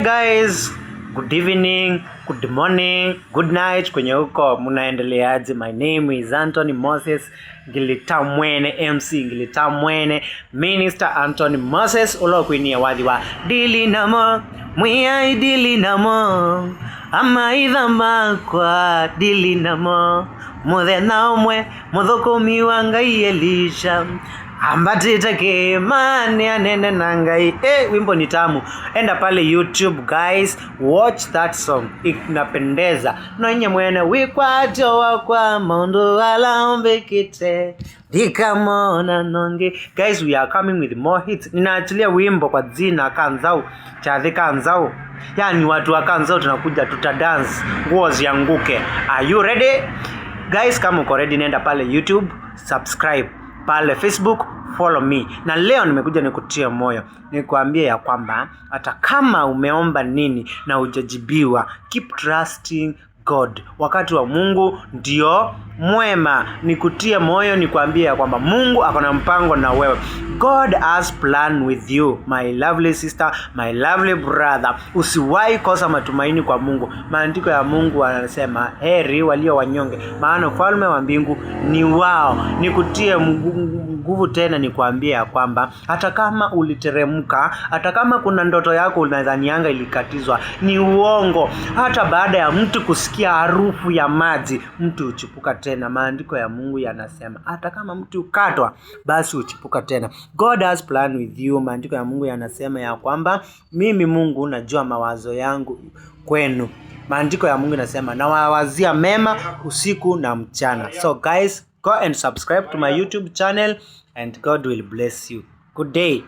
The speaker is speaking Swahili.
Guys, good evening, good morning, good night kwenye huko mnaendeleaje? My name is Anthony Moses Ngilitamwene, MC Ngilitamwene, Minister Anthony Moses olokwinia wadhi wa dili namo mwia dili namo ama idhamba kwa dili namo muthena umwe muthukumi wa Ngai Elisha ambatite kemani anene na Ngai. Wimbo ni tamu. Enda pale YouTube guys, watch that song, inapendeza. Nonye mwene wikwajo wakwa mondo alambekite dikamona nonge. Guys, we are coming with more hits. Ninaachilia wimbo kwa jina Kanzau cha Kanzau, yani watu wa Kanzau tunakuja tutadance nguo zianguke. Are you ready guys? Kama uko ready, nenda pale YouTube, subscribe pale Facebook, follow me. Na leo nimekuja nikutia moyo, nikuambia ya kwamba hata kama umeomba nini na hujajibiwa, keep trusting God. Wakati wa Mungu ndio mwema. Nikutie moyo, nikuambia ya kwamba Mungu akona mpango na wewe. God has plan with you, my lovely sister, my lovely brother. Usiwahi kosa matumaini kwa Mungu. Maandiko ya Mungu yanasema heri walio wanyonge, maana ufalme wa mbingu ni wao. Nikutie nguvu tena, nikuambia ya kwamba hata kama uliteremka, hata kama kuna ndoto yako unadhanianga ilikatizwa, ni uongo. Hata baada ya mtu kusikia harufu ya maji, mtu uchipuka tena. Maandiko ya Mungu yanasema hata kama mtu ukatwa, basi uchipuka tena. God has plan with you. Maandiko ya Mungu yanasema ya kwamba mimi Mungu najua mawazo yangu kwenu. Maandiko ya Mungu yanasema nawawazia mema usiku na mchana. So guys, go and subscribe to my YouTube channel and God will bless you. Good day.